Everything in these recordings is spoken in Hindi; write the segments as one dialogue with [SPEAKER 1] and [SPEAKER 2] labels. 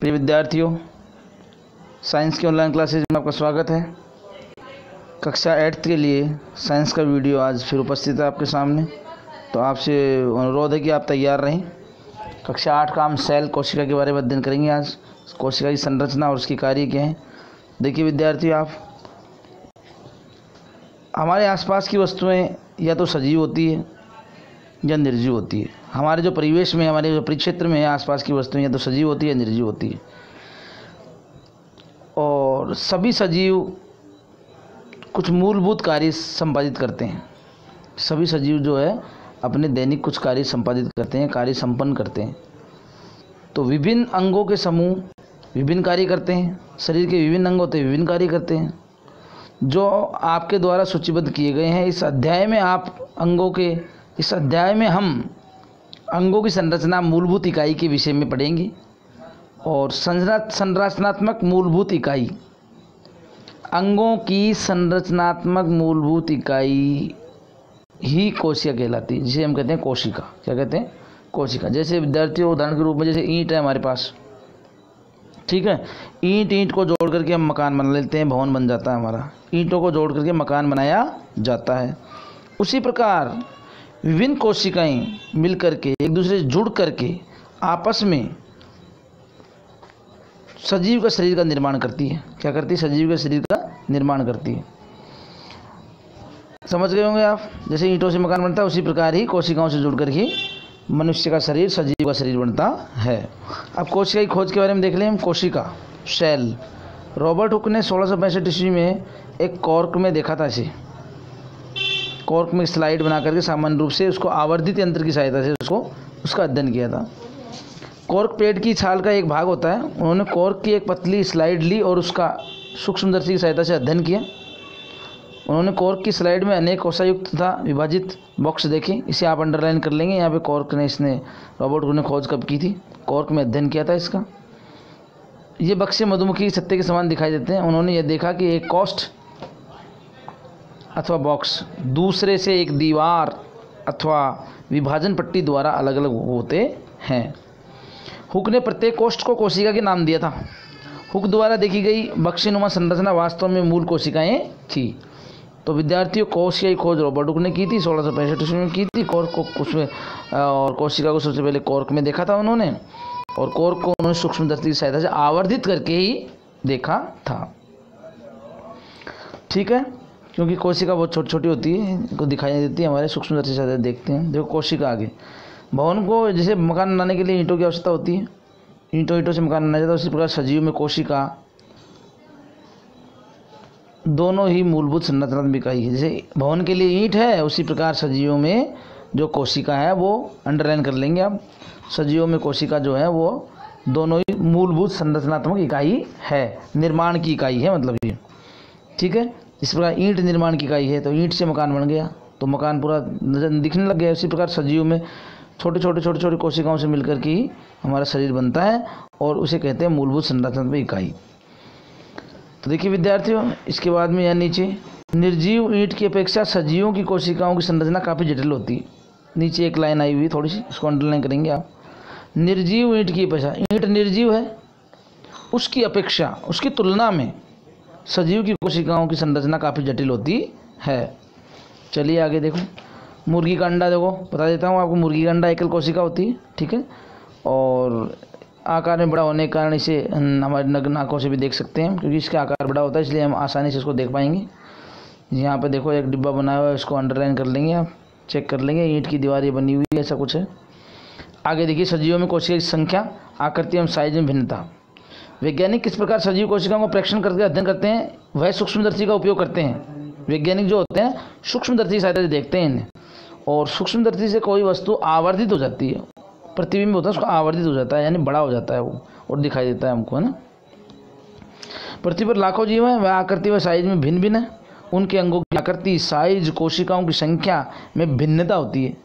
[SPEAKER 1] प्रिय विद्यार्थियों, साइंस की ऑनलाइन क्लासेज में आपका स्वागत है। कक्षा 8th के लिए साइंस का वीडियो आज फिर उपस्थित है आपके सामने। तो आपसे अनुरोध है कि आप तैयार रहें। कक्षा 8 का हम सेल कोशिका के बारे में अध्ययन करेंगे। आज कोशिका की संरचना और उसकी कार्य क्या है। देखिए विद्यार्थियों, आप हमारे आसपास की वस्तुएं या तो सजीव होती है या निर्जीव होती है। हमारे जो परिवेश में, हमारे जो परिक्षेत्र में है, आसपास की वस्तुएं या तो सजीव होती है या निर्जीव होती है। और सभी सजीव कुछ मूलभूत कार्य संपादित करते हैं। सभी सजीव जो है अपने दैनिक कुछ कार्य संपादित करते हैं, कार्य संपन्न करते हैं। तो विभिन्न अंगों के समूह विभिन्न कार्य करते हैं। शरीर के विभिन्न अंग होते हैं, विभिन्न कार्य करते हैं, जो आपके द्वारा सूचीबद्ध किए गए हैं। इस अध्याय में हम अंगों की संरचना मूलभूत इकाई के विषय में पढ़ेंगे। और संरचनात्मक मूलभूत इकाई, अंगों की संरचनात्मक मूलभूत इकाई ही कोशिका कहलाती है, जिसे हम कहते हैं कोशिका। क्या कहते हैं? कोशिका। जैसे विद्यार्थियों, उदाहरण के रूप में जैसे ईंट है हमारे पास, ठीक है। ईंट को जोड़ करके हम मकान बना लेते हैं, भवन बन जाता है हमारा। ईंटों को जोड़ करके मकान बनाया जाता है। उसी प्रकार विभिन्न कोशिकाएं मिलकर के एक दूसरे से जुड़ करके आपस में सजीव का शरीर का निर्माण करती है। क्या करती है? सजीव के शरीर का निर्माण करती है। समझ गए होंगे आप। जैसे ईंटों से मकान बनता है, उसी प्रकार ही कोशिकाओं से जुड़कर ही मनुष्य का शरीर, सजीव का शरीर बनता है। अब कोशिका की खोज के बारे में देख लें हम। कोशिका, सेल, रॉबर्ट हुक ने 1665 ईस्वी में एक कॉर्क में देखा था। इसे कॉर्क में स्लाइड बना करके सामान्य रूप से उसको आवर्धित यंत्र की सहायता से उसका अध्ययन किया था। कॉर्क पेड़ की छाल का एक भाग होता है। उन्होंने कॉर्क की एक पतली स्लाइड ली और उसका सूक्ष्मदर्शी की सहायता से अध्ययन किया। उन्होंने कॉर्क की स्लाइड में अनेक कोशायुक्त तथा विभाजित बॉक्स देखे। इसे आप अंडरलाइन कर लेंगे। यहाँ पे कॉर्क ने रॉबर्ट हुक ने खोज कब की थी? कॉर्क में अध्ययन किया था इसका। ये बक्से मधुमक्खी छत्ते के समान दिखाई देते हैं। उन्होंने यह देखा कि एक कोष्ठ अथवा बॉक्स दूसरे से एक दीवार अथवा विभाजन पट्टी द्वारा अलग अलग होते हैं। हुक ने प्रत्येक कोष्ठ को कोशिका के नाम दिया था। हुक द्वारा देखी गई बक्सेनुमा संरचना वास्तव में मूल कोशिकाएं थी। तो विद्यार्थियों, कोशिका की खोज रॉबर्ट हुक ने की थी, 1665 ईस्वी में की थी। कॉर्क को उसमें और कोशिका को सबसे पहले कॉर्क में देखा था उन्होंने, और कॉर्क को उन्होंने सूक्ष्मदर्शी की सहायता से आवर्धित करके ही देखा था। ठीक है, क्योंकि कोशिका बहुत छोटी छोटी होती है, इनको दिखाई नहीं देती, हमारे सूक्ष्मदर्शी से ज़्यादा देखते हैं। देखो कोशिका आगे, भवन को जैसे मकान बनाने के लिए ईंटों की आवश्यकता होती है, ईंटों से मकान बनाया जाता है, उसी प्रकार सजीव में कोशिका दोनों ही मूलभूत संरचनात्मक इकाई है। जैसे भवन के लिए ईंट है, उसी प्रकार सजीवों में जो कोशिका है वो अंडरलाइन कर लेंगे आप। सजीवों में कोशिका जो है वो दोनों ही मूलभूत संरचनात्मक इकाई है, निर्माण की इकाई है मतलब ये। ठीक है, इस प्रकार ईंट निर्माण की इकाई है, तो ईंट से मकान बन गया, तो मकान पूरा दिखने लग गया। उसी प्रकार सजीव में छोटे छोटे कोशिकाओं से मिलकर के ही हमारा शरीर बनता है, और उसे कहते हैं मूलभूत संरचनात्मक इकाई। तो देखिए विद्यार्थियों, इसके बाद में यहाँ नीचे, निर्जीव ईंट की अपेक्षा सजीवों की कोशिकाओं की संरचना काफ़ी जटिल होती है। नीचे एक लाइन आई हुई थोड़ी सी, इसको अंडरलाइन करेंगे आप। निर्जीव ईंट की अपेक्षा, ईंट निर्जीव है, उसकी अपेक्षा, उसकी तुलना में सजीव की कोशिकाओं की संरचना काफ़ी जटिल होती है। चलिए आगे देखो। मुर्गी का अंडा देखो, बता देता हूँ आपको। मुर्गी का अंडा एकल कोशिका होती है, ठीक है, और आकार में बड़ा होने के कारण इसे हमारे नग्न आँखों से भी देख सकते हैं, क्योंकि इसका आकार बड़ा होता है, इसलिए हम आसानी से इसको देख पाएंगे। यहाँ पे देखो एक डिब्बा बनाया हुआ है, इसको अंडरलाइन कर लेंगे आप, चेक कर लेंगे। ईंट की दीवार ये बनी हुई है, ऐसा कुछ है। आगे देखिए, सजीवों में कोशिका की संख्या, आकृति एवं साइज में भिन्नता। वैज्ञानिक किस प्रकार सजीव कोशिकाओं को प्रेक्षण करके अध्ययन करते हैं, वह सूक्ष्मदर्शी का उपयोग करते हैं। वैज्ञानिक जो होते हैं सूक्ष्मदर्शी की सहायता से देखते हैं इन्हें, और सूक्ष्मदर्शी से कोई वस्तु आवर्धित हो जाती है, प्रतिबिंब होता है उसको आवर्धित हो जाता है, यानी बड़ा हो जाता है वो, और दिखाई देता है हमको, है ना। पृथ्वी पर लाखों जीव हैं, वह आकृति व साइज में भिन्न भिन्न है। उनके अंगों की आकृति, साइज, कोशिकाओं की संख्या में भिन्नता होती है।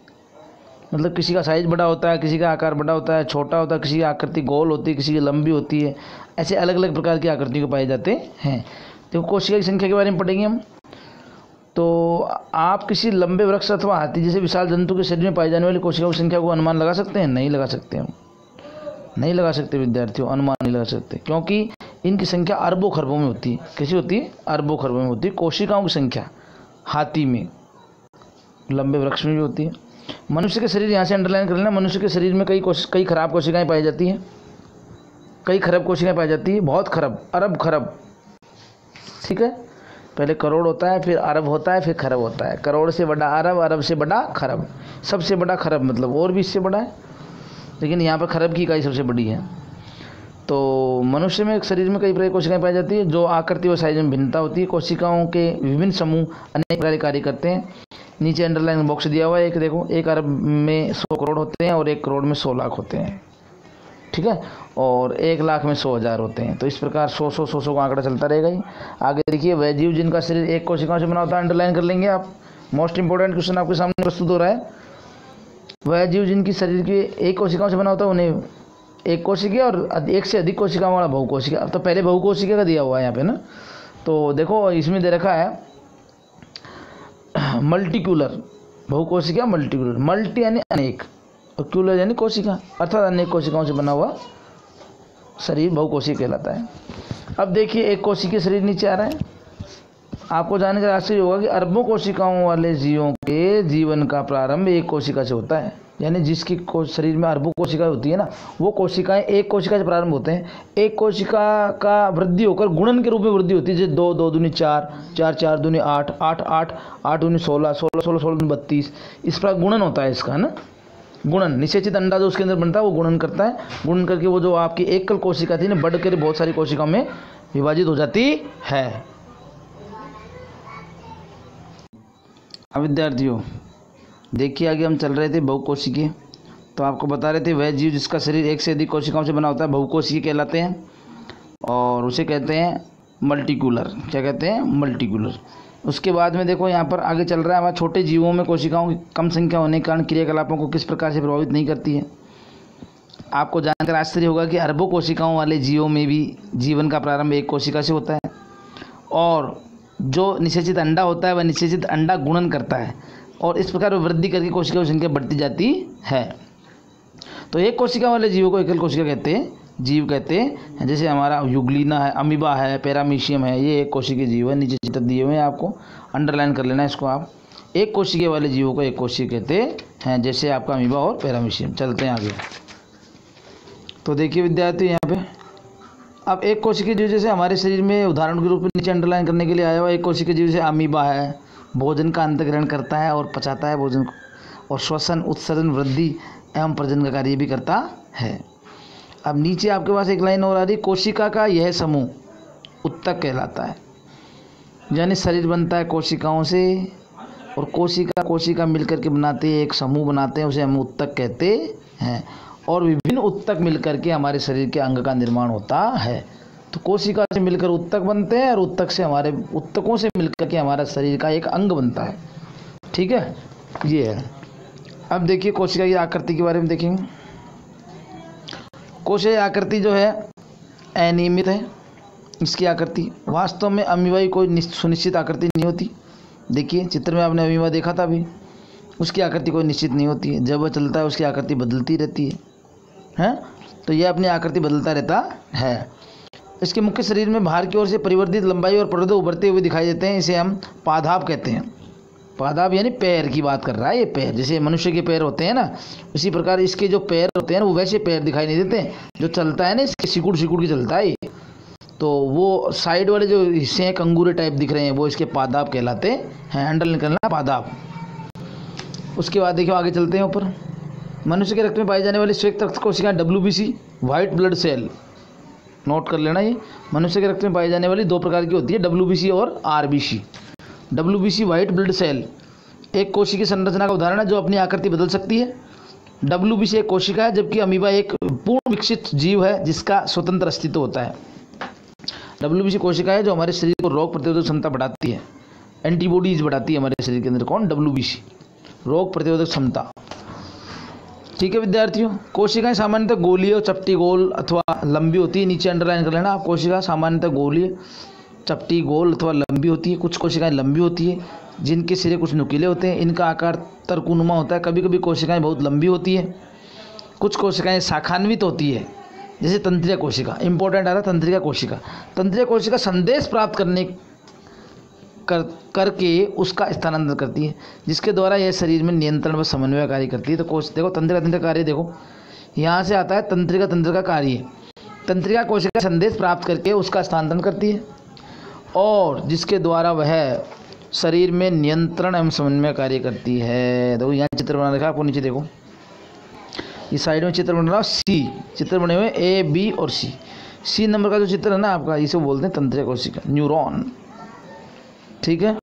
[SPEAKER 1] मतलब किसी का साइज बड़ा होता है, किसी का आकार बड़ा होता है, छोटा होता है, किसी की आकृति गोल होती है, किसी की लंबी होती है। ऐसे अलग अलग प्रकार की आकृतियों को पाए जाते हैं। तो कोशिका की संख्या के बारे में पढ़ेंगे हम। तो आप किसी लंबे वृक्ष अथवा हाथी जैसे विशाल जंतु के शरीर में पाई जाने वाली कोशिकाओं की संख्या को अनुमान लगा सकते हैं? नहीं लगा सकते हम। नहीं लगा सकते विद्यार्थियों, अनुमान नहीं लगा सकते, क्योंकि इनकी संख्या अरबों खरबों में होती है। कैसी होती है? अरबों खरबों में होती है। कोशिकाओं की संख्या हाथी में, लंबे वृक्ष में भी होती है। मनुष्य के शरीर, यहाँ से अंडरलाइन कर लेना, मनुष्य के शरीर में कई खराब कोशिकाएं पाई जाती हैं, कई खराब कोशिकाएं पाई जाती है, बहुत खराब, अरब खरब। ठीक है, पहले करोड़ होता है, फिर अरब होता है, फिर खरब होता है। करोड़ से बड़ा अरब, अरब से बड़ा खरब, सबसे बड़ा खरब, मतलब और भी इससे बड़ा है, लेकिन यहाँ पर खरब की इकाई सबसे बड़ी है। तो मनुष्य में शरीर में कई प्रकार की कोशिकाएं पाई जाती है, जो आकृति व साइज में भिन्नता होती है। कोशिकाओं के विभिन्न समूह अनेक प्रकार के कार्य करते हैं। नीचे अंडरलाइन बॉक्स दिया हुआ है, एक देखो, 1 अरब में 100 करोड़ होते हैं और 1 करोड़ में 100 लाख होते हैं। ठीक है, और 1 लाख में 100,000 होते हैं। तो इस प्रकार 100 का आंकड़ा चलता रहेगा ही। आगे देखिए, वह जीव जिनका शरीर एक कोशिकाओं से बना होता है, अंडरलाइन कर लेंगे आप। मोस्ट इंपॉर्टेंट क्वेश्चन आपके सामने प्रस्तुत हो रहा है। वह जीव जिनकी शरीर के एक कोशिकाओं से बना होता है, उन्हें एक कोशिका और एक से अधिक कोशिकाओं वाला बहुकोशिका। अब तो पहले बहुकोशिका का दिया हुआ है यहाँ पे ना, तो देखो इसमें दे रखा है मल्टीक्यूलर, बहुकोशिका मल्टीक्यूलर, मल्टी यानी अनेक और क्यूलर यानी कोशिका, अर्थात अनेक कोशिकाओं से बना हुआ शरीर बहुकोशिका कहलाता है। अब देखिए, एक कोशिकीय शरीर नीचे आ रहा है। आपको जानने का आश्चर्य होगा कि अरबों कोशिकाओं वाले जीवों के जीवन का प्रारंभ एक कोशिका से होता है। यानी जिसकी शरीर में अरबों कोशिकाएं होती है ना, वो कोशिकाएं एक कोशिका से प्रारंभ होते हैं। एक कोशिका का वृद्धि होकर गुणन के रूप में वृद्धि होती है, जैसे 2 2 दूनी 4, 4 4 दूनी 8, 8 8, 8 दूनी 16, 16 16 16 दूनी 32। इस प्रकार गुणन होता है इसका, है ना, गुणन। निषेचित अंडा जो उसके अंदर बनता है वो गुणन करता है। गुणन करके वो जो आपकी एकल कोशिका थी ना, बढ़कर बहुत सारी कोशिकाओं में विभाजित हो जाती है। अब विद्यार्थियों देखिए, आगे हम चल रहे थे बहुकोशिकीय। तो आपको बता रहे थे, वह जीव जिसका शरीर एक से अधिक कोशिकाओं से बना होता है बहुकोशिकीय कहलाते हैं, और उसे कहते हैं मल्टीक्यूलर। क्या कहते हैं? मल्टीक्यूलर। उसके बाद में देखो, यहाँ पर आगे चल रहा है हमारे छोटे जीवों में कोशिकाओं की कम संख्या होने के कारण क्रियाकलापों को किस प्रकार से प्रभावित नहीं करती है। आपको जानकर आश्चर्य होगा कि अरबों कोशिकाओं वाले जीवों में भी जीवन का प्रारंभ एक कोशिका से होता है, और जो निषेचित अंडा होता है वह निषेचित अंडा गुणन करता है, और इस प्रकार वृद्धि करके कोशिकाओं की संख्या बढ़ती जाती है। तो एक कोशिका वाले जीवों को एकल कोशिका कहते हैं, जीव कहते हैं। जैसे हमारा युग्लिना है, अमीबा है, पैरामीशियम है, ये एक कोशिकीय जीव है। नीचे चित्र दिए हुए हैं, आपको अंडरलाइन कर लेना है इसको आप। एक कोशिकीय वाले जीवों को एक कोशिका कहते हैं, जैसे आपका अमीबा और पैरामीशियम। चलते हैं आगे। तो देखिए विद्यार्थी, यहाँ पे अब एक कोशिकीय जीव जैसे हमारे शरीर में उदाहरण के रूप में नीचे अंडरलाइन करने के लिए आया हुआ एक कोशिकीय जीव जैसे अमीबा है, भोजन का अंतग्रहण करता है और पचाता है भोजन को, और श्वसन, उत्सर्जन, वृद्धि एवं प्रजनन का कार्य भी करता है। अब नीचे आपके पास एक लाइन और आ रही, कोशिका का यह समूह उत्तक कहलाता है। यानी शरीर बनता है कोशिकाओं से, और कोशिका मिलकर के बनाते हैं, एक समूह बनाते हैं, उसे हम उत्तक कहते हैं। और विभिन्न उत्तक मिलकर के हमारे शरीर के अंग का निर्माण होता है। तो कोशिका से मिलकर उत्तक बनते हैं, और उत्तकों से मिलकर के हमारा शरीर का एक अंग बनता है। ठीक है, ये है। अब देखिए कोशिका की आकृति के बारे में देखेंगे। कोशिका आकृति जो है अनियमित है। इसकी आकृति वास्तव में अमीबा की कोई सुनिश्चित आकृति नहीं होती। देखिए चित्र में आपने अमीबा देखा था अभी, उसकी आकृति कोई निश्चित नहीं होती है। जब वह चलता है उसकी आकृति बदलती रहती है। तो यह अपनी आकृति बदलता रहता है। इसके मुख्य शरीर में बाहर की ओर से परिवर्तित लंबाई और परदे उभरते हुए दिखाई देते हैं। इसे हम पादाप कहते हैं। पादाप यानी पैर की बात कर रहा है। ये पैर जैसे मनुष्य के पैर होते हैं ना, उसी प्रकार इसके जो पैर होते हैं वो वैसे पैर दिखाई नहीं देते। जो चलता है ना, इसके सिकुड़ के चलता है। तो वो साइड वाले जो हिस्से हैं कंगूरे टाइप दिख रहे हैं, वो इसके पादाप कहलाते हैं। अंडरलाइन करना पादाप। उसके बाद देखिए आगे चलते हैं ऊपर। मनुष्य के रक्त में पाई जाने वाली श्वेत रक्त कोशिकाएं WBC white blood cell, note कर लेना। ये मनुष्य के रक्त में पाई जाने वाली 2 प्रकार की होती है, WBC और RBC। WBC white blood cell एक कोशिकीय संरचना का उदाहरण है जो अपनी आकृति बदल सकती है। WBC एक कोशिका है, जबकि अमीबा एक पूर्ण विकसित जीव है जिसका स्वतंत्र अस्तित्व होता है। WBC कोशिका है जो हमारे शरीर को रोग प्रतिरोधक क्षमता बढ़ाती है, एंटीबॉडीज बढ़ाती है हमारे शरीर के अंदर। कौन? WBC, रोग प्रतिरोधक क्षमता। ठीक है विद्यार्थियों, कोशिकाएं सामान्यतः गोलीय, चपटी, गोल अथवा लंबी होती है। नीचे अंडरलाइन कर लेना। कोशिका सामान्यतः गोलीय, चपटी, गोल अथवा लंबी होती है। कुछ कोशिकाएं लंबी होती है जिनके सिरे कुछ नुकीले होते हैं। इनका आकार तर्कुनुमा होता है। कभी कभी कोशिकाएं बहुत लंबी होती है। कुछ कोशिकाएं शाखान्वित होती है, जैसे तंत्रिका कोशिका, इंपॉर्टेंट आ रहा तंत्रिका कोशिका। तंत्रिका कोशिका संदेश प्राप्त करके उसका स्थानांतरण करती है, जिसके द्वारा यह शरीर में नियंत्रण व समन्वय कार्य करती है। तो देखो तंत्रिका कार्य, देखो यहाँ से आता है तंत्रिका कार्य। तंत्रिका कोशिका संदेश प्राप्त करके उसका स्थानांतरण करती है और जिसके द्वारा वह शरीर में नियंत्रण एवं समन्वय कार्य करती है। देखो यहाँ चित्र बना रखा है आपको, नीचे देखो इस साइड में चित्र बन रहा है, सी चित्र बने हुए ए बी और सी नंबर का जो चित्र है ना आपका, इसे बोलते हैं तंत्रिका कोशिका, न्यूरॉन। ठीक है,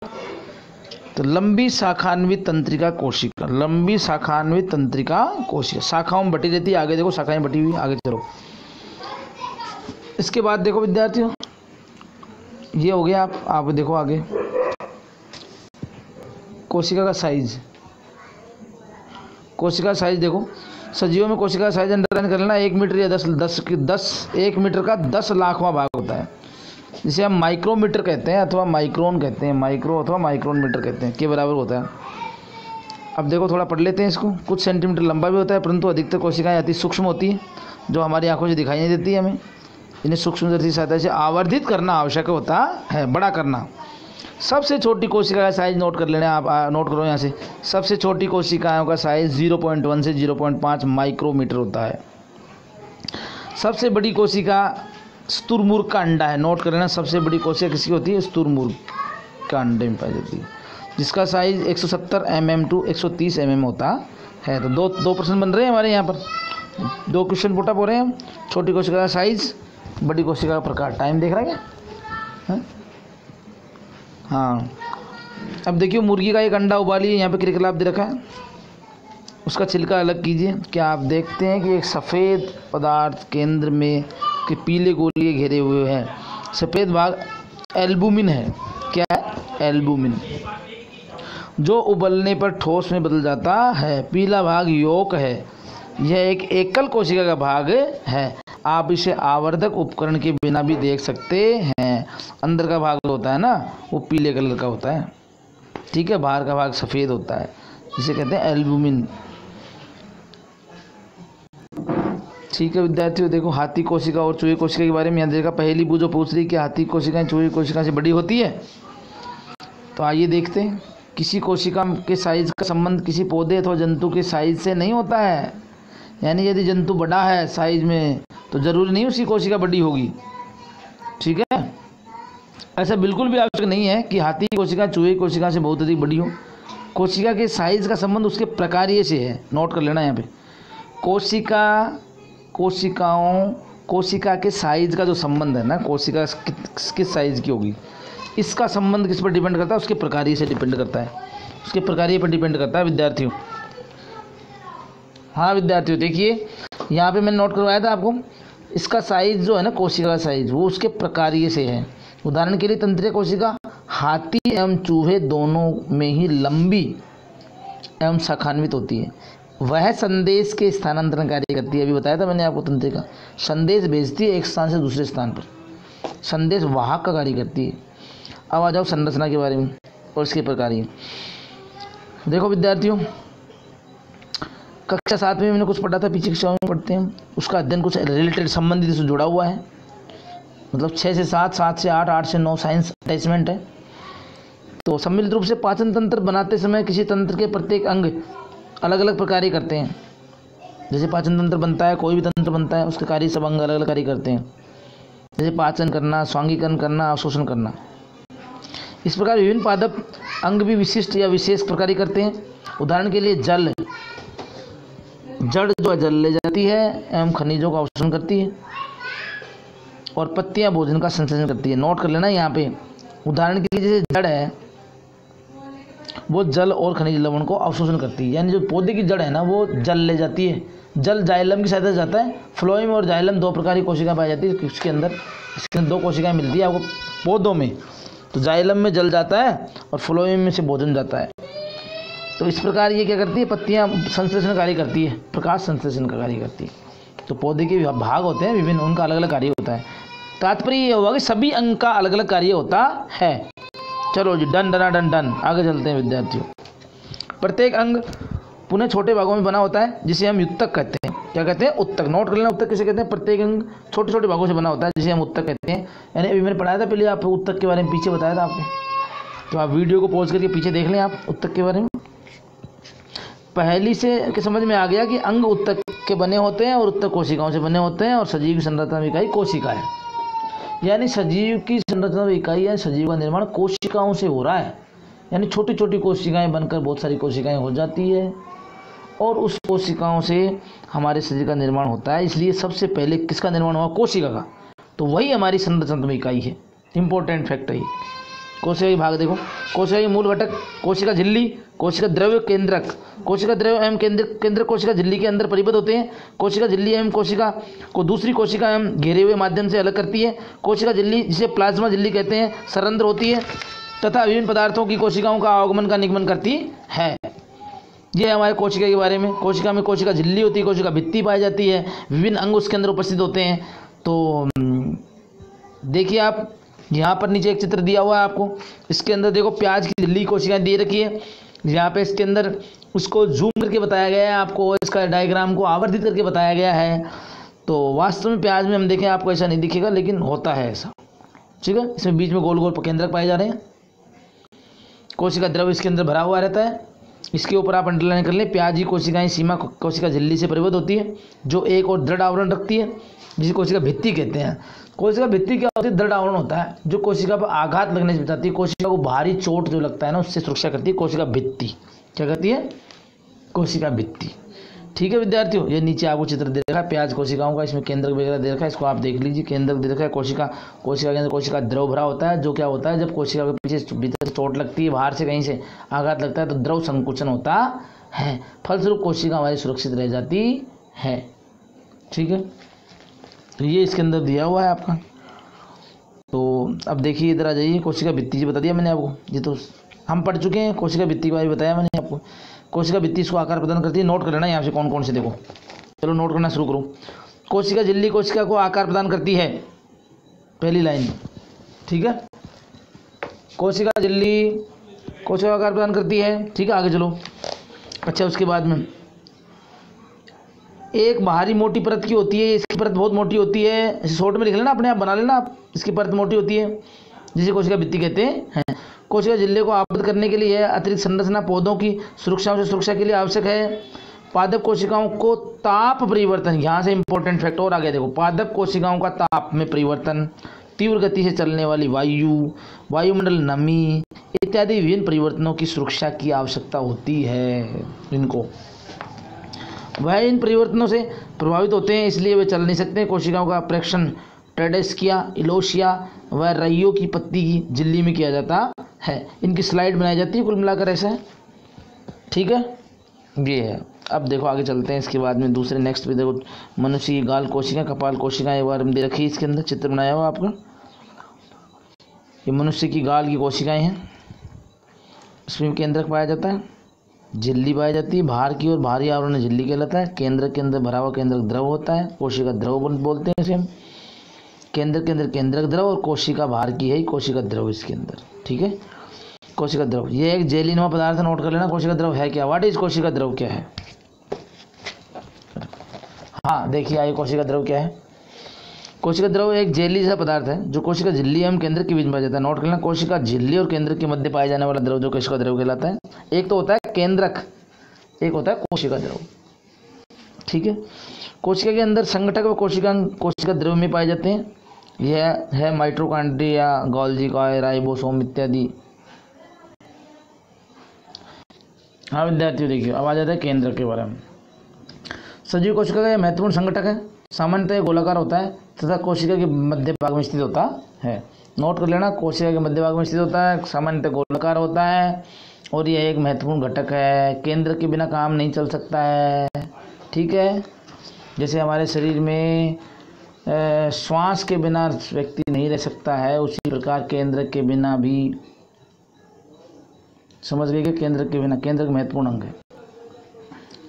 [SPEAKER 1] तो लंबी शाखान्वित तंत्रिका कोशिका, लंबी शाखान्वित तंत्रिका कोशिका शाखाओं में बटी रहती है। आगे देखो शाखाएं बटी हुई, आगे चलो। इसके बाद देखो विद्यार्थियों, ये हो गया। आप देखो आगे कोशिका का साइज, कोशिका साइज देखो। सजीवों में कोशिका का साइज अंडरलाइन कर लेना, 1 मीटर या 1 मीटर का 10 लाखवां भाग होता है, जिसे हम माइक्रोमीटर कहते हैं अथवा माइक्रोन कहते हैं, माइक्रो अथवा माइक्रोन मीटर कहते हैं, के बराबर होता है। अब देखो थोड़ा पढ़ लेते हैं इसको। कुछ सेंटीमीटर लंबा भी होता है, परंतु अधिकतर कोशिकाएं अति सूक्ष्म होती हैं, जो हमारी आंखों से दिखाई नहीं देती है। हमें इन्हें सूक्ष्मदर्शी की सहायता से आवर्धित करना आवश्यक होता है, बड़ा करना। सबसे छोटी कोशिका का साइज नोट कर लेना, आप नोट करो यहाँ से। सबसे छोटी कोशिकाओं का साइज 0.1 से 0.5 माइक्रोमीटर होता है। सबसे बड़ी कोशिका स्तुरमुर्ग का अंडा है, नोट कर लेना। सबसे बड़ी कोशिका किसकी होती है? स्तुरमुर्ग का अंडे में पाई जाती है, जिसका साइज 170 mm टू 130 mm होता है। तो दो प्रश्न बन रहे हैं हमारे यहाँ पर, 2 क्वेश्चन पुटअप हो रहे हैं। छोटी कोशिका का साइज, बड़ी कोशिका का प्रकार। टाइम देख रहा है क्या? हाँ, अब देखिए मुर्गी का एक अंडा उबालिए, यहाँ पे क्रिकलाप दे रखा है, उसका छिलका अलग कीजिए। क्या आप देखते हैं कि एक सफ़ेद पदार्थ केंद्र में के पीले गोले घेरे हुए हैं? सफ़ेद भाग एल्बुमिन है। क्या है? एल्बुमिन, जो उबलने पर ठोस में बदल जाता है। पीला भाग योक है, यह एक एकल कोशिका का भाग है। आप इसे आवर्धक उपकरण के बिना भी देख सकते हैं। अंदर का भाग होता है ना, वो पीले कलर का होता है, ठीक है। बाहर का भाग सफ़ेद होता है, जिसे कहते हैं एल्बुमिन। ठीक है विद्यार्थियों, देखो हाथी कोशिका और चूहे कोशिका के बारे में यहाँ देखा। पहली जो पूछ रही कि हाथी कोशिकाएं चूहे कोशिका से बड़ी होती है, तो आइए देखते हैं। किसी कोशिका के साइज का संबंध किसी पौधे अथवा जंतु के साइज से नहीं होता है। यानी यदि जंतु बड़ा है साइज में, तो जरूरी नहीं उसकी कोशिका बड़ी होगी, ठीक है। ऐसा बिल्कुल भी आवश्यक नहीं है कि हाथी की कोशिका चूहे की कोशिका से बहुत अधिक बड़ी हो। कोशिका के साइज का संबंध उसके प्रकार्य से है, नोट कर लेना यहाँ पे। कोशिका के साइज का जो संबंध है ना, कोशिका किस साइज की होगी, इसका संबंध किस पर डिपेंड करता है? उसके प्रकार्य से डिपेंड करता है, उसके प्रकार्य पर डिपेंड करता है विद्यार्थियों। हाँ विद्यार्थियों, देखिए यहाँ पे मैंने नोट करवाया था आपको, इसका साइज जो है ना, कोशिका का साइज, वो उसके प्रकार्य से है। उदाहरण के लिए तंत्रिका कोशिका हाथी एवं चूहे दोनों में ही लंबी एवं शाखान्वित होती है। वह संदेश के स्थानांतरण कार्य करती है। अभी बताया था मैंने आपको, तंत्रिका संदेश भेजती है एक स्थान से दूसरे स्थान पर, संदेश वाहक का कार्य करती है। अब आ जाओ संरचना के बारे में और इसके प्रकार्य। देखो विद्यार्थियों, कक्षा 7 में मैंने कुछ पढ़ा था, पीछे कक्षा में पढ़ते हैं, उसका अध्ययन कुछ रिलेटेड संबंधित से जुड़ा हुआ है। मतलब 6 से 7, 7 से 8, 8 से 9 साइंस अटैचमेंट है। तो सम्मिलित रूप से पाचन तंत्र बनाते समय किसी तंत्र के प्रत्येक अंग अलग अलग प्रकार करते हैं। जैसे पाचन तंत्र बनता है, कोई भी तंत्र बनता है, उसके कार्य सब अंग अलग अलग कार्य करते हैं। जैसे पाचन करना, स्वांगीकरण करना, अवशोषण करना। इस प्रकार विभिन्न पादप अंग भी विशिष्ट या विशेष प्रकार करते हैं। उदाहरण के लिए जड़ जो जल ले जाती है एवं खनिजों का अवशोषण करती है, और पत्तियां भोजन का संश्लेषण करती है। नोट कर लेना यहाँ पे। उदाहरण के लिए जैसे जड़ है, वो जल और खनिज लवण को अवशोषण करती है। यानी जो पौधे की जड़ है ना, वो जल ले जाती है। जल जाइलम की सहायता से जाता है। फ्लोएम और जाइलम 2 प्रकार की कोशिका पाई जाती है। इसके अंदर 2 कोशिकाएं मिलती है आपको पौधों में। तो जाइलम में जल जाता है और फ्लोएम में से भोजन जाता है। तो इस प्रकार ये क्या करती है, पत्तियां संश्लेषण कार्य करती है, प्रकाश संश्लेषण का कार्य करती है। तो पौधे के भाग होते हैं विभिन्न, उनका अलग अलग कार्य होता है। तात्पर्य ये होगा कि सभी अंग का अलग अलग कार्य होता है। चलो जी, डन डना डन डन, आगे चलते हैं विद्यार्थियों। प्रत्येक अंग पुनः छोटे भागों में बना होता है, जिसे हम युतक कहते हैं। क्या कहते हैं? उत्तक। नोट कर लेना, उत्तक किसे कहते हैं? प्रत्येक अंग छोटे छोटे भागों से बना होता है जिसे हम उत्तक कहते हैं। यानी अभी मैंने पढ़ाया था पहले, आप उत्तक के बारे में पीछे बताया था आपको, तो आप वीडियो को पॉज करके पीछे देख लें आप उत्तक के बारे में। पहली से कि समझ में आ गया कि अंग उत्तक के बने होते हैं और उत्तक कोशिकाओं से बने होते हैं, और सजीव की संरचना इकाई कोशिका है। यानी सजीव की संरचना इकाई है, सजीव का निर्माण कोशिकाओं से हो रहा है। यानी छोटी छोटी कोशिकाएं बनकर बहुत सारी कोशिकाएं हो जाती है, और उस कोशिकाओं से हमारे शरीर का निर्माण होता है। इसलिए सबसे पहले किसका निर्माण हुआ? कोशिका का। तो वही हमारी संरचनात्मक इकाई है। इंपॉर्टेंट फैक्ट है ये। कोशिका की भाग देखो, कोशिका की मूल घटक कोशिका झिल्ली, कोशिका द्रव्य केंद्रक। कोशिका द्रव्य एवं केंद्रक कोशिका झिल्ली के अंदर परिबद्ध होते हैं। कोशिका झिल्ली एवं कोशिका को दूसरी कोशिका एवं घेरे हुए माध्यम से अलग करती है। कोशिका झिल्ली, जिसे प्लाज्मा झिल्ली कहते हैं, सरंध्र होती है तथा विभिन्न पदार्थों की कोशिकाओं का आगमन का निगमन करती है। ये हमारे कोशिका के बारे में। कोशिका में कोशिका झिल्ली होती है, कोशिका भित्ति पाई जाती है, विभिन्न अंग उसके अंदर उपस्थित होते हैं। तो देखिए आप यहाँ पर नीचे एक चित्र दिया हुआ है आपको, इसके अंदर देखो प्याज की झिल्ली कोशिकाएं दे रखी है। यहाँ पे इसके अंदर उसको जूम करके बताया गया है आपको, इसका डायग्राम को आवर्धित करके बताया गया है। तो वास्तव में प्याज में हम देखें आपको ऐसा नहीं दिखेगा, लेकिन होता है ऐसा, ठीक है। इसमें बीच में गोल गोल केंद्रक पाए जा रहे हैं। कोशिका द्रव्य इसके अंदर भरा हुआ रहता है। इसके ऊपर आप अंडरलाइन कर लें, प्याज की कोशिकाएं सीमा कोशिका झिल्ली से परिबद्ध होती है, जो एक और दृढ़ आवरण रखती है, जिसे कोशिका भित्ति कहते हैं। कोशिका भित्ति क्या होती है? दृढ़ आवरण होता है जो कोशिका पर आघात लगने से बचाती है। कोशिका को भारी चोट जो लगता है ना, उससे सुरक्षा करती है कोशिका भित्ति। क्या करती है? कोशिका भित्ति। ठीक है विद्यार्थियों, ये नीचे आपको चित्र दे रखा है प्याज कोशिकाओं का, इसमें केंद्रक वगैरह दे रखा है, इसको आप देख लीजिए। केंद्रक दे रखा है, कोशिका के अंदर कोशिका द्रव भरा होता है, जो क्या होता है जब कोशिका के पीछे भीतर से चोट लगती है, बाहर से कहीं से आघात लगता है, तो द्रव संकुचन होता है, फलस्वरूप कोशिका हमारी सुरक्षित रह जाती है। ठीक है, तो ये इसके अंदर दिया हुआ है आपका। तो अब देखिए इधर आ जाइए, कोशिका भित्ति जी बता दिया मैंने आपको, ये तो हम पढ़ चुके हैं। कोशिका भित्ति के बारे में बताया मैंने आपको। कोशिका भित्ति इसको आकार प्रदान करती है। नोट कर लेना यहाँ से कौन कौन से, देखो चलो नोट करना शुरू करो। कोशिका झिल्ली कोशिका को आकार प्रदान करती है, पहली लाइन, ठीक है। कोशिका झिल्ली कोशिका आकार प्रदान करती है, ठीक है। आगे चलो। अच्छा, उसके बाद में एक बाहरी मोटी परत की होती है, इसकी परत बहुत मोटी होती है, इसे शॉर्ट में लिख लेना, अपने आप बना लेना आप। इसकी परत मोटी होती है जिसे कोशिका भित्ति कहते हैं। कोशिका झिल्ली को आवृत करने के लिए अतिरिक्त संरचना पौधों की सुरक्षा के लिए आवश्यक है। पादप कोशिकाओं को ताप परिवर्तन, यहाँ से इंपॉर्टेंट फैक्ट और आगे देखो, पादप कोशिकाओं का ताप में परिवर्तन, तीव्र गति से चलने वाली वायु, वायुमंडल नमी इत्यादि विभिन्न परिवर्तनों की सुरक्षा की आवश्यकता होती है इनको। वह इन परिवर्तनों से प्रभावित होते हैं, इसलिए वे चल नहीं सकते। कोशिकाओं का प्रेक्षण ट्रेडेस्किया, इलोशिया व रइयों की पत्ती की झिल्ली में किया जाता है। इनकी स्लाइड बनाई जाती है, कुल मिलाकर ऐसा है, ठीक है। ये है। अब देखो आगे चलते हैं। इसके बाद में दूसरे नेक्स्ट पे देखो, मनुष्य की गाल कोशिका, कपाल कोशिकाएं बारे में दे रखी है, इसके अंदर चित्र बनाया हुआ आपका। ये मनुष्य की गाल की कोशिकाएं हैं, इसमें केंद्रक पाया जाता है, झिल्ली पाई जाती है, बाहर की ओर भारी आवरण झिल्ली कहलाता है। केंद्रक के अंदर भरा हुआ केंद्रक द्रव होता है, कोशिका द्रव बोलते हैं इसे हम। केंद्र के अंदर केंद्रक द्रव और कोशिका बाहर की है कोशिका द्रव इसके अंदर, ठीक है। कोशिका द्रव ये एक जेलीनुमा पदार्थ, नोट कर लेना। कोशिका द्रव है क्या? व्हाट इज कोशिका द्रव क्या है? हाँ देखिए आइए, कोशिका द्रव क्या है? कोशिका द्रव एक जेली जैसा पदार्थ है जो कोशिका झिल्ली एवं केंद्र के बीच में पाया जाता है। नोट कर लेना, कोशिका झिल्ली और केंद्र के मध्य पाए जाने वाला द्रव जो कोशिका द्रव कहलाता है। एक तो होता है केंद्रक, एक होता है कोशिका द्रव, ठीक है। कोशिका के अंदर संगठक व कोशिका द्रव में पाए जाते हैं। यह है माइटोकॉन्ड्रिया, गोल्गी कॉइल, राइबोसोम इत्यादि। हाँ विद्यार्थियों देखिए, अब आ जाता है केंद्र के बारे में। सजीव कोशिका का यह महत्वपूर्ण संगठक है, सामान्यतः गोलाकार होता है तथा कोशिका के मध्य भाग में स्थित होता है। नोट कर लेना, कोशिका के मध्य भाग में स्थित होता है, सामान्यतः गोलाकार होता है और यह एक महत्वपूर्ण घटक है। केंद्र के बिना काम नहीं चल सकता है, ठीक है। जैसे हमारे शरीर में श्वास के बिना व्यक्ति नहीं रह सकता है, उसी प्रकार केंद्र के बिना भी, समझ गए कि केंद्र के बिना, केंद्र का महत्वपूर्ण अंग है।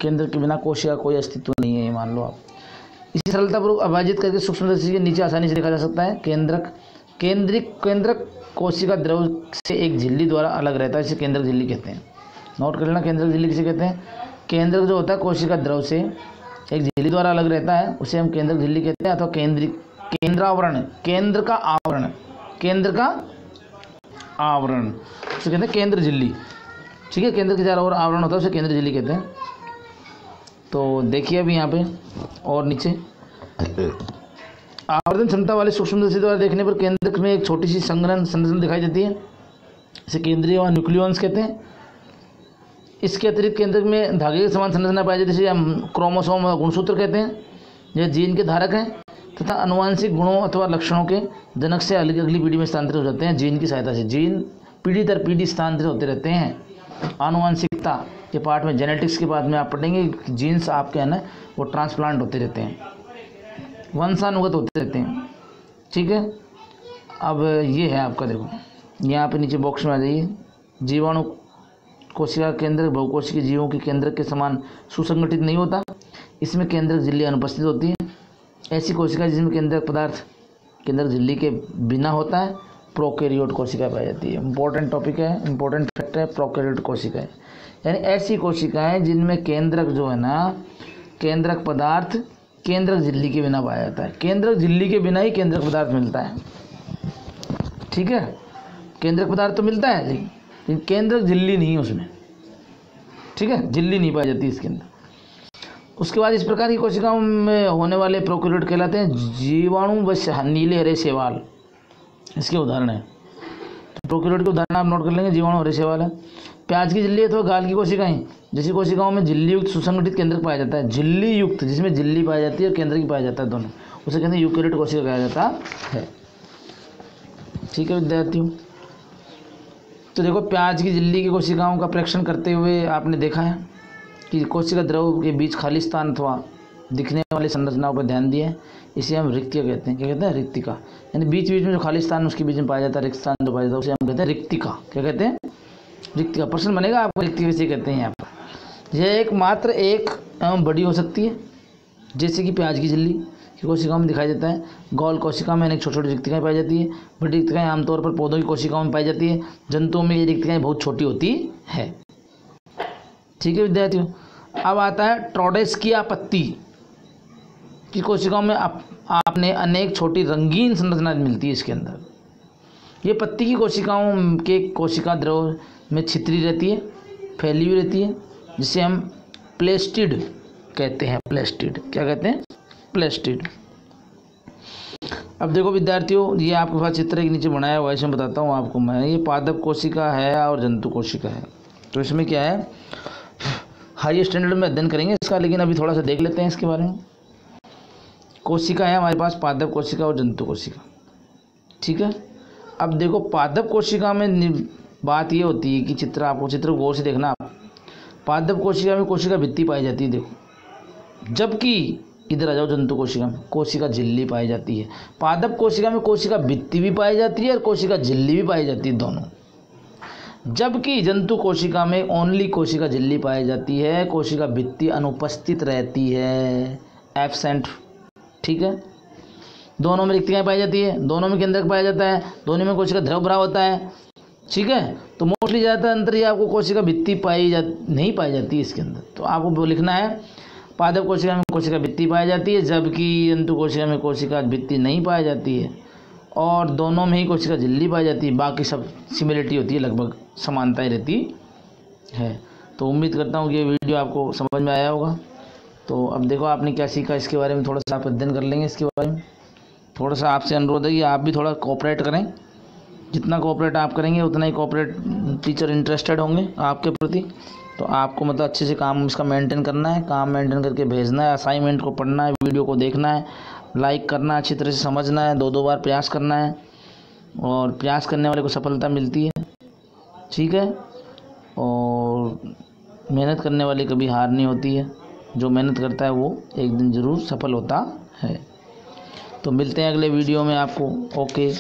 [SPEAKER 1] केंद्र के बिना कोशिका कोई अस्तित्व नहीं है, ये मान लो आप। इसी सरलतापूर्वक अविभाजित करके सूक्ष्मदर्शी के नीचे आसानी से देखा जा सकता है। केंद्रक कोशिका द्रव से एक झिल्ली द्वारा अलग रहता है, इसे केंद्रक झिल्ली कहते हैं। नोट कर लेना, केंद्रक झिल्ली किसे कहते हैं? केंद्रक जो होता है कोशिका द्रव से एक झिल्ली द्वारा अलग रहता है, उसे हम केंद्रक झिल्ली कहते हैं, अथवा केंद्रावरण, केंद्र का आवरण, केंद्र का आवरण उसे कहते हैं केंद्र झिल्ली। ठीक है, केंद्र के चारों ओर आवरण होता है, उसे केंद्र झिल्ली कहते हैं। तो देखिए अभी यहाँ पे और नीचे आवर्धन क्षमता वाले सूक्ष्मदर्शी द्वारा देखने पर केंद्रक में एक छोटी सी संरचना दिखाई देती है, इसे केंद्रीय व न्यूक्लियस कहते हैं। इसके अतिरिक्त केंद्रक में धागे के समान संरचना पाई जाती है, जिसे हम क्रोमोसोम व गुणसूत्र कहते हैं। यह जीन के धारक हैं तथा अनुवांशिक गुणों अथवा लक्षणों के जनक से अगली पीढ़ी में स्थानांतरित हो जाते हैं जीन की सहायता से। जीन पीढ़ी दर पीढ़ी स्थानांतरित होते रहते हैं। आनुवांशिकता के पार्ट में, जेनेटिक्स के बाद में आप पढ़ेंगे, जीन्स आपके है ना वो ट्रांसप्लांट होते रहते हैं, वंशानुगत होते रहते हैं। ठीक है, अब ये है आपका, देखो यहाँ पे नीचे बॉक्स में आ जाइए। जीवाणु कोशिका केंद्र बहुकोशिकीय जीवों के केंद्रक के समान सुसंगठित नहीं होता, इसमें केंद्रक झिल्ली अनुपस्थित होती है। ऐसी कोशिका जिसमें केंद्रक पदार्थ केंद्रक झिल्ली के बिना होता है, प्रोकैरियोट कोशिका पाई जाती है। इंपॉर्टेंट टॉपिक है, इंपॉर्टेंट फैक्ट है, प्रोकैरियोट कोशिकाएं यानी ऐसी कोशिकाएं जिनमें केंद्रक जो है ना, केंद्रक पदार्थ केंद्रक झिल्ली के बिना पाया जाता है। केंद्रक झिल्ली के बिना ही केंद्रक पदार्थ मिलता है। ठीक है, केंद्रक पदार्थ तो मिलता है लेकिन केंद्रक झिल्ली नहीं है उसमें। ठीक है, झिल्ली नहीं पाई जाती इसके अंदर। उसके बाद इस प्रकार की कोशिकाओं में होने वाले प्रोकैरियोट कहलाते हैं। जीवाणु व नीले हरे शैवाल इसके उदाहरण है। तो प्रोकैरियोट के उदाहरण आप नोट कर लेंगे, जीवाणु हरे शैवाल है। प्याज की झिल्ली अथवा गाल की कोशिकाएं जैसी कोशिकाओं में झिल्ली युक्त सुसंगठित केंद्रक पाया जाता है। झिल्ली युक्त जिसमें झिल्ली पाई जाती है और केंद्रक पाया जाता है, दोनों, उसे कहते हैं यूकेरियोट कोशिका कहा जाता है। ठीक है विद्यार्थियों, तो देखो प्याज की झिल्ली की कोशिकाओं का परीक्षण करते हुए आपने देखा है कि कोशिका द्रव के बीच खाली स्थान अथवा दिखने वाली संरचनाओं पर ध्यान दिए। इसे हम रिक्तिका कहते हैं। क्या कहते हैं? रिक्तिका, यानी बीच बीच में जो खाली स्थान उसके बीच में पाया जाता है, रिक्त स्थान जो पाया जाता है, उसे हम कहते हैं रिक्तिका। क्या कहते हैं? रिक्तिका। प्रश्न बनेगा आपको रिक्तिका से कहते हैं यहाँ पर। यह एकमात्र एक एवं बड़ी हो सकती है, जैसे कि प्याज की झिल्ली की कोशिकाओं में दिखाई देता है। गौल कोशिका में अनेक छोटी छोटी रिक्तिकाएँ पाई जाती है। बड़ी रिक्तिकाएँ आमतौर पर पौधों की कोशिकाओं में पाई जाती है। जंतुओं में ये रिक्तिकाएँ बहुत छोटी होती है। ठीक है विद्यार्थियों, अब आता है ट्रोडेस्किया पत्ती की कोशिकाओं में आपने अनेक छोटी रंगीन संरचना मिलती है इसके अंदर। ये पत्ती की कोशिकाओं के कोशिका द्रव में छितरी रहती है, फैली हुई रहती है, जिसे हम प्लेस्टिड कहते हैं। प्लेस्टिड, क्या कहते हैं? प्लेस्टिड। अब देखो विद्यार्थियों, ये आपके पास चित्र के नीचे बनाया हुआ है, इसमें बताता हूँ आपको मैं। ये पादप कोशिका है और जंतु कोशिका है। तो इसमें क्या है, हाई स्टैंडर्ड में अध्ययन करेंगे इसका, लेकिन अभी थोड़ा सा देख लेते हैं इसके बारे में। कोशिका है हमारे पास, पादप कोशिका और जंतु कोशिका। ठीक है, अब देखो पादप कोशिका में बात ये होती है कि चित्र को गौर से देखना आप। पादप कोशिका में कोशिका भित्ति पाई जाती है, देखो, जबकि इधर आ जाओ जंतु कोशिका में कोशिका झिल्ली पाई जाती है। पादप कोशिका में कोशिका भित्ति भी पाई जाती है और कोशिका झिल्ली भी पाई जाती है, दोनों। जबकि जंतु कोशिका में ओनली कोशिका झिल्ली पाई जाती है, कोशिका भित्ति अनुपस्थित रहती है, एब्सेंट। ठीक है, दोनों में रिक्तिकाएँ पाई जाती है, दोनों में केंद्रक पाया जाता है, दोनों में कोशिका द्रव भरा होता है। ठीक है, तो मोस्टली ज़्यादातर अंतर ये आपको कोशिका भित्ति नहीं पाई जाती है इसके अंदर। तो आपको लिखना है पादप कोशिका में कोशिका भित्ति पाई जाती है, जबकि जंतु कोशिका में कोशिका भित्ति नहीं पाई जाती है, और दोनों में ही कोशिका झिल्ली पाई जाती है। बाकी सब सिमिलरिटी होती है, लगभग समानताएं रहती है। तो उम्मीद करता हूँ कि ये वीडियो आपको समझ में आया होगा। तो अब देखो आपने क्या सीखा इसके बारे में, थोड़ा सा आप अध्ययन कर लेंगे इसके बारे में। थोड़ा सा आपसे अनुरोध है कि आप भी थोड़ा कोऑपरेट करें। जितना कोऑपरेट आप करेंगे उतना ही कोऑपरेट टीचर इंटरेस्टेड होंगे आपके प्रति। तो आपको मतलब अच्छे से काम इसका मेंटेन करना है, काम मेंटेन करके भेजना है, असाइनमेंट को पढ़ना है, वीडियो को देखना है, लाइक करना है, अच्छी तरह से समझना है, 2-2 बार प्रयास करना है, और प्रयास करने वाले को सफलता मिलती है। ठीक है, और मेहनत करने वाली कभी हार नहीं होती है। जो मेहनत करता है वो एक दिन ज़रूर सफल होता है। तो मिलते हैं अगले वीडियो में आपको। ओके।